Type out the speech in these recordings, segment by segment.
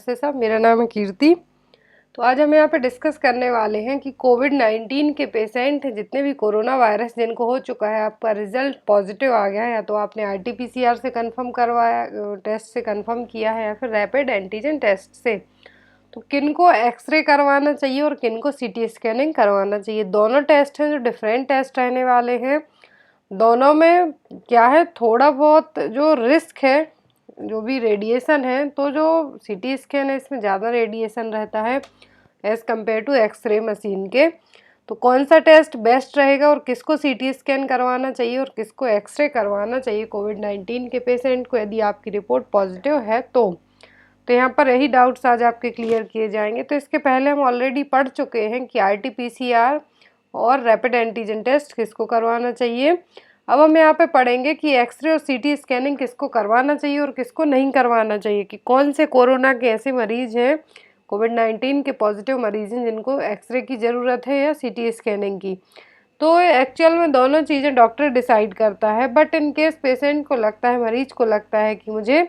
नमस्ते साहब, मेरा नाम है कीर्ति। तो आज हम यहाँ पे डिस्कस करने वाले हैं कि कोविड-19 के पेशेंट जितने भी कोरोना वायरस जिनको हो चुका है, आपका रिजल्ट पॉजिटिव आ गया है, या तो आपने आरटी-पीसीआर से कंफर्म करवाया, टेस्ट से कंफर्म किया है, या फिर रैपिड एंटीजन टेस्ट से, तो किनको एक्सरे करवाना चाहिए और किनको सीटी स्कैनिंग करवाना चाहिए। दोनों टेस्ट हैं जो डिफरेंट टेस्ट रहने वाले हैं। दोनों में क्या है, थोड़ा बहुत जो रिस्क है, जो भी रेडिएशन है, तो जो सीटी स्कैन है इसमें ज़्यादा रेडिएशन रहता है as compare to x-ray machine के। तो कौन सा टेस्ट बेस्ट रहेगा और किसको सीटी स्कैन करवाना चाहिए और किसको एक्सरे करवाना चाहिए कोविड-19 के पेशेंट को, यदि आपकी रिपोर्ट पॉजिटिव है तो यहाँ पर यही डाउट्स आज आपके क्लियर किए जाएंगे। तो इसके पहले हम ऑलरेडी पढ़ चुके हैं कि आरटी-पीसीआर और रैपिड एंटीजन टेस्ट किसको करवाना चाहिए। अब हम यहाँ पे पढ़ेंगे कि एक्सरे और सीटी स्कैनिंग किसको करवाना चाहिए और किसको नहीं करवाना चाहिए, कि कौन से कोरोना के ऐसे मरीज हैं, कोविड-19 के पॉजिटिव मरीज हैं जिनको एक्सरे की ज़रूरत है या सीटी स्कैनिंग की। तो एक्चुअल में दोनों चीज़ें डॉक्टर डिसाइड करता है, बट इन केस पेशेंट को लगता है, मरीज को लगता है कि मुझे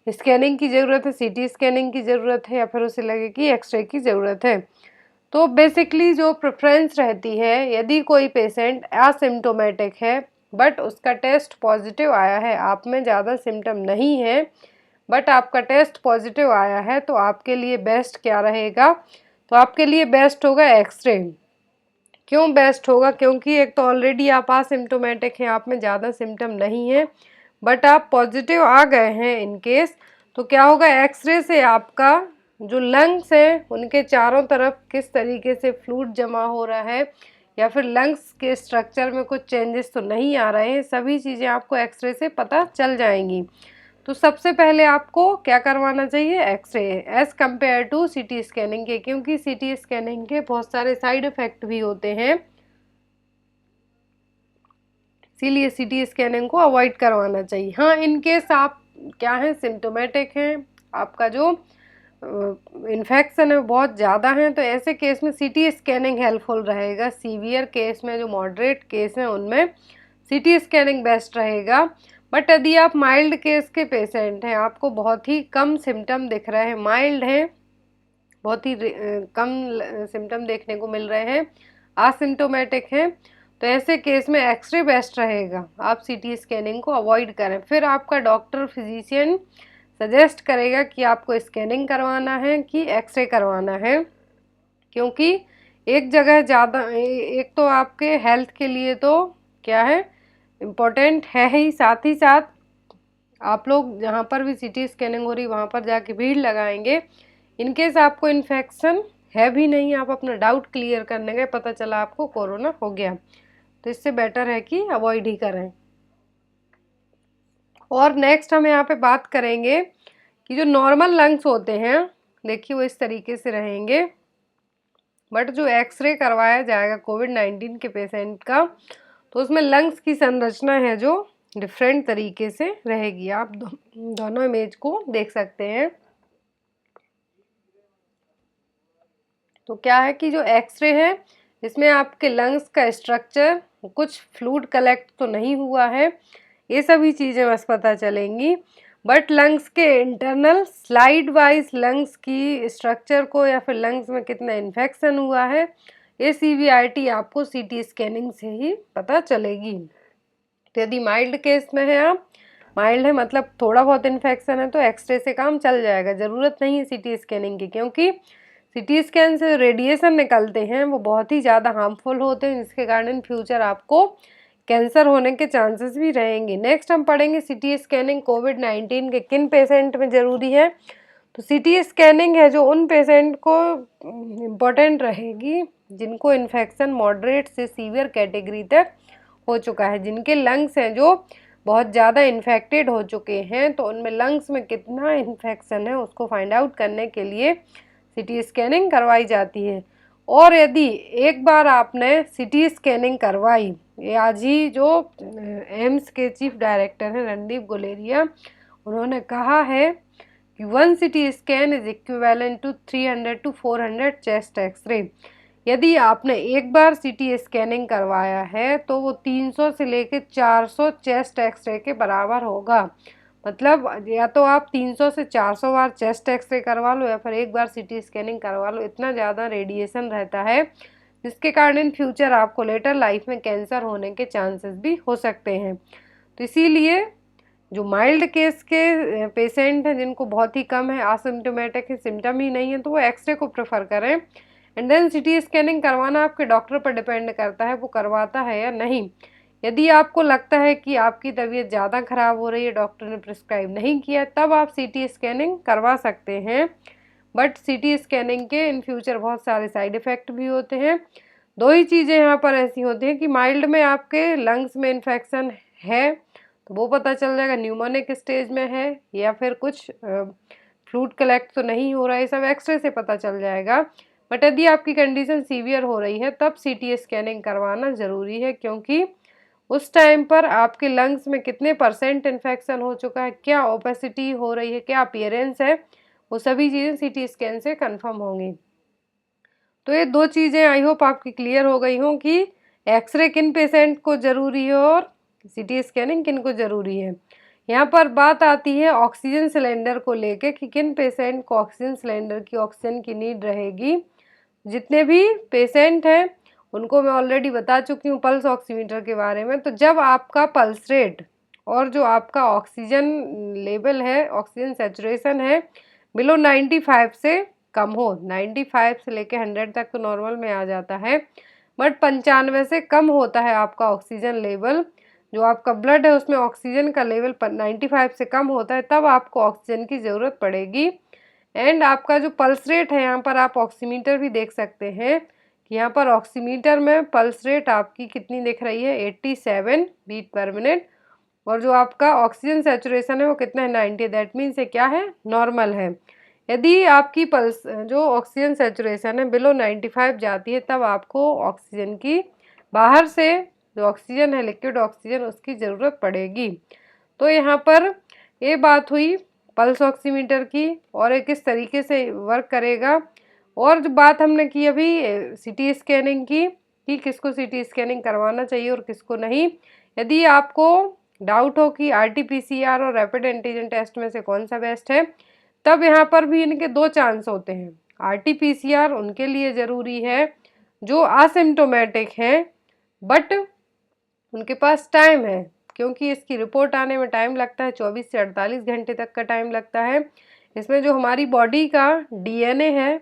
स्कैनिंग की ज़रूरत है, सीटी स्कैनिंग की ज़रूरत है, या फिर उसे लगे कि एक्सरे की ज़रूरत है, तो बेसिकली जो प्रेफरेंस रहती है, यदि कोई पेशेंट एसिम्प्टोमेटिक है बट उसका टेस्ट पॉजिटिव आया है, आप में ज़्यादा सिम्टम नहीं है बट आपका टेस्ट पॉजिटिव आया है, तो आपके लिए बेस्ट क्या रहेगा, तो आपके लिए बेस्ट होगा एक्सरे। क्यों बेस्ट होगा? क्योंकि एक तो ऑलरेडी आप एसिम्प्टोमेटिक हैं, आप में ज़्यादा सिम्टम नहीं है, बट आप पॉजिटिव आ गए हैं इन केस, तो क्या होगा, एक्सरे से आपका जो लंग्स है उनके चारों तरफ किस तरीके से फ्लूइड जमा हो रहा है, या फिर लंग्स के स्ट्रक्चर में कुछ चेंजेस तो नहीं आ रहे हैं, सभी चीज़ें आपको एक्सरे से पता चल जाएंगी। तो सबसे पहले आपको क्या करवाना चाहिए, एक्सरे, एज़ कम्पेयर टू सीटी स्कैनिंग के, क्योंकि सीटी स्कैनिंग के बहुत सारे साइड इफ़ेक्ट भी होते हैं, इसीलिए सीटी स्कैनिंग को अवॉइड करवाना चाहिए। हाँ, इन केस आप क्या हैं, सिम्टोमेटिक हैं, आपका जो इन्फेक्शन है बहुत ज़्यादा है, तो ऐसे केस में सीटी स्कैनिंग हेल्पफुल रहेगा। सीवियर केस में, जो मॉडरेट केस हैं, उनमें सीटी स्कैनिंग बेस्ट रहेगा। बट यदि आप माइल्ड केस के पेशेंट हैं, आपको बहुत ही कम सिम्टम दिख रहे हैं, माइल्ड हैं, बहुत ही कम सिम्टम देखने को मिल रहे हैं, असिम्टोमेटिक हैं, तो ऐसे केस में एक्सरे बेस्ट रहेगा। आप सीटी स्कैनिंग को अवॉइड करें। फिर आपका डॉक्टर, फिजिशियन सजेस्ट करेगा कि आपको स्कैनिंग करवाना है कि एक्सरे करवाना है, क्योंकि एक जगह ज़्यादा, एक तो आपके हेल्थ के लिए तो क्या है, इम्पोर्टेंट है ही, साथ ही साथ आप लोग जहाँ पर भी सीटी स्कैनिंग हो रही वहाँ पर जाके भीड़ लगाएंगे, इनकेस आपको इन्फेक्शन है भी नहीं, आप अपना डाउट क्लियर करने गए, पता चला आपको कोरोना हो गया, तो इससे बेटर है कि अवॉइड ही करें। और नेक्स्ट हम यहाँ पे बात करेंगे कि जो नॉर्मल लंग्स होते हैं, देखिए वो इस तरीके से रहेंगे, बट जो एक्सरे करवाया जाएगा कोविड-19 के पेशेंट का, तो उसमें लंग्स की संरचना है जो डिफरेंट तरीके से रहेगी। आप दोनों इमेज को देख सकते हैं। तो क्या है कि जो एक्सरे है, इसमें आपके लंग्स का स्ट्रक्चर, कुछ फ्लूइड कलेक्ट तो नहीं हुआ है, ये सभी चीज़ें बस पता चलेंगी, बट लंग्स के इंटरनल स्लाइड वाइज लंग्स की स्ट्रक्चर को, या फिर लंग्स में कितना इन्फेक्शन हुआ है, ये सीवीआरटी आपको सीटी स्कैनिंग से ही पता चलेगी। तो यदि माइल्ड केस में है, आप माइल्ड है मतलब थोड़ा बहुत इन्फेक्शन है, तो एक्सरे से काम चल जाएगा, ज़रूरत नहीं है सीटी स्कैनिंग की, क्योंकि सीटी स्कैन से रेडिएशन निकलते हैं वो बहुत ही ज़्यादा हार्मफुल होते हैं, जिसके कारण इन फ्यूचर आपको कैंसर होने के चांसेस भी रहेंगे। नेक्स्ट हम पढ़ेंगे सीटी स्कैनिंग कोविड-19 के किन पेशेंट में ज़रूरी है। तो सीटी स्कैनिंग है जो उन पेशेंट को इम्पोर्टेंट रहेगी जिनको इन्फेक्शन मॉडरेट से सीवियर कैटेगरी तक हो चुका है, जिनके लंग्स हैं जो बहुत ज़्यादा इन्फेक्टेड हो चुके हैं, तो उनमें लंग्स में कितना इन्फेक्शन है उसको फाइंड आउट करने के लिए सीटी स्कैनिंग करवाई जाती है। और यदि एक बार आपने सीटी स्कैनिंग करवाई, ये आज ही जो एम्स के चीफ डायरेक्टर हैं रणदीप गुलेरिया, उन्होंने कहा है कि 1 CT scan is equivalent to 300 to 400 chest x-ray. यदि आपने एक बार सीटी स्कैनिंग करवाया है तो वो 300 से लेकर 400 चेस्ट एक्सरे के बराबर होगा। मतलब या तो आप 300 से 400 बार चेस्ट एक्सरे करवा लो या फिर एक बार सीटी स्कैनिंग करवा लो। इतना ज़्यादा रेडिएशन रहता है जिसके कारण इन फ्यूचर आपको लेटर लाइफ में कैंसर होने के चांसेस भी हो सकते हैं। तो इसीलिए जो माइल्ड केस के पेशेंट हैं जिनको बहुत ही कम है, आसिम्टोमेटिक है, सिम्टम ही नहीं है, तो वो एक्सरे को प्रेफर करें। एंड देन सिटी स्कैनिंग करवाना आपके डॉक्टर पर डिपेंड करता है वो करवाता है या नहीं। यदि आपको लगता है कि आपकी तबीयत ज़्यादा ख़राब हो रही है, डॉक्टर ने प्रिस्क्राइब नहीं किया, तब आप सीटी स्कैनिंग करवा सकते हैं। बट सीटी स्कैनिंग के इन फ्यूचर बहुत सारे साइड इफ़ेक्ट भी होते हैं। दो ही चीज़ें यहाँ पर ऐसी होती हैं कि माइल्ड में आपके लंग्स में इन्फेक्शन है तो वो पता चल जाएगा न्यूमोनिक स्टेज में है या फिर कुछ फ्लूइड कलेक्ट तो नहीं हो रहा है, सब एक्सरे से पता चल जाएगा। बट यदि आपकी कंडीशन सीवियर हो रही है तब सीटी स्कैनिंग करवाना ज़रूरी है, क्योंकि उस टाइम पर आपके लंग्स में कितने % इन्फेक्शन हो चुका है, क्या ओपेसिटी हो रही है, क्या अपीयरेंस है, वो सभी चीज़ें सीटी स्कैन से कंफर्म होंगी। तो ये दो चीज़ें आई होप आपकी क्लियर हो गई हों कि एक्सरे किन पेशेंट को ज़रूरी है और सीटी स्कैनिंग किन को ज़रूरी है। यहाँ पर बात आती है ऑक्सीजन सिलेंडर को लेके कि किन पेशेंट को ऑक्सीजन सिलेंडर की ऑक्सीजन की नीड रहेगी। जितने भी पेशेंट हैं उनको मैं ऑलरेडी बता चुकी हूँ पल्स ऑक्सीमीटर के बारे में। तो जब आपका पल्स रेट और जो आपका ऑक्सीजन लेवल है, ऑक्सीजन सेचुरेशन है, बिलो 95 से कम हो, 95 से लेके 100 तक तो नॉर्मल में आ जाता है, बट 95 से कम होता है आपका ऑक्सीजन लेवल, जो आपका ब्लड है उसमें ऑक्सीजन का लेवल 95 से कम होता है, तब आपको ऑक्सीजन की ज़रूरत पड़ेगी। एंड आपका जो पल्स रेट है, यहाँ पर आप ऑक्सीमीटर भी देख सकते हैं कि यहाँ पर ऑक्सीमीटर में पल्स रेट आपकी कितनी दिख रही है, 87 बीट पर मिनट, और जो आपका ऑक्सीजन सेचुरेशन है वो कितना है, 90। दैट मीन्स ये क्या है, नॉर्मल है। यदि आपकी पल्स जो ऑक्सीजन सेचुरेशन है बिलो 95 जाती है तब आपको ऑक्सीजन की बाहर से जो ऑक्सीजन है, लिक्विड ऑक्सीजन, उसकी ज़रूरत पड़ेगी। तो यहाँ पर ये बात हुई पल्स ऑक्सीमीटर की और ये किस तरीके से वर्क करेगा। और जो बात हमने की अभी सीटी स्कैनिंग की कि किसको सीटी स्कैनिंग करवाना चाहिए और किसको नहीं। यदि आपको डाउट हो कि RT-PCR और रैपिड एंटीजन टेस्ट में से कौन सा बेस्ट है, तब यहाँ पर भी इनके दो चांस होते हैं। RT-PCR उनके लिए ज़रूरी है जो असिम्टोमेटिक हैं बट उनके पास टाइम है, क्योंकि इसकी रिपोर्ट आने में टाइम लगता है, 24 से 48 घंटे तक का टाइम लगता है। इसमें जो हमारी बॉडी का DNA है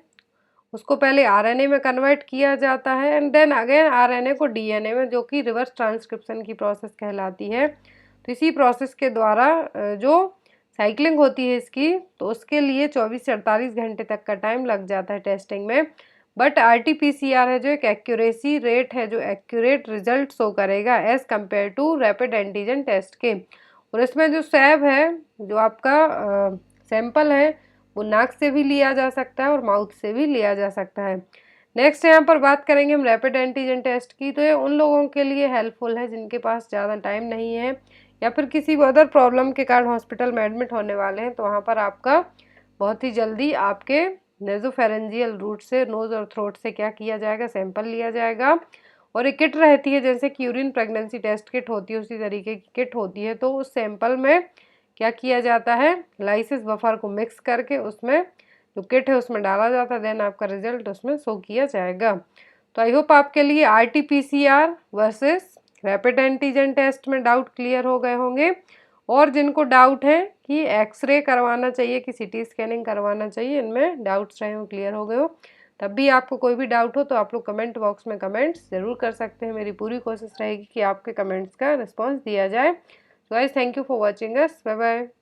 उसको पहले RNA में कन्वर्ट किया जाता है एंड देन अगेन RNA को DNA में, जो कि रिवर्स ट्रांसक्रिप्शन की प्रोसेस कहलाती है। तो इसी प्रोसेस के द्वारा जो साइक्लिंग होती है इसकी, तो उसके लिए 24 से 48 घंटे तक का टाइम लग जाता है टेस्टिंग में। बट RT-PCR है जो एक एक्यूरेसी रेट है, जो एक्यूरेट रिजल्ट शो करेगा as compare to rapid antigen test के। और इसमें जो स्वैब है, जो आपका सैंपल है, वो नाक से भी लिया जा सकता है और माउथ से भी लिया जा सकता है। नेक्स्ट यहाँ पर बात करेंगे हम रैपिड एंटीजन टेस्ट की। तो ये उन लोगों के लिए हेल्पफुल है जिनके पास ज़्यादा टाइम नहीं है या फिर किसी अदर प्रॉब्लम के कारण हॉस्पिटल में एडमिट होने वाले हैं, तो वहाँ पर आपका बहुत ही जल्दी आपके नेजोफेरेंजियल रूट से, नोज़ और थ्रोट से क्या किया जाएगा, सैंपल लिया जाएगा। और एक किट रहती है जैसे कि यूरिन प्रेगनेंसी टेस्ट किट होती है, उसी तरीके की किट होती है। तो उस सैंपल में क्या किया जाता है, लाइसिस बफर को मिक्स करके उसमें जो किट है उसमें डाला जाता है, देन आपका रिजल्ट उसमें शो किया जाएगा। तो आई होप आपके लिए RT-PCR versus rapid antigen test में डाउट क्लियर हो गए होंगे। और जिनको डाउट है कि एक्सरे करवाना चाहिए कि सीटी स्कैनिंग करवाना चाहिए, इनमें डाउट्स रहे हो, क्लियर हो गए हो, तब भी आपको कोई भी डाउट हो तो आप लोग कमेंट बॉक्स में कमेंट्स ज़रूर कर सकते हैं। मेरी पूरी कोशिश रहेगी कि आपके कमेंट्स का रिस्पॉन्स दिया जाए। So guys, thank you for watching us. Bye bye.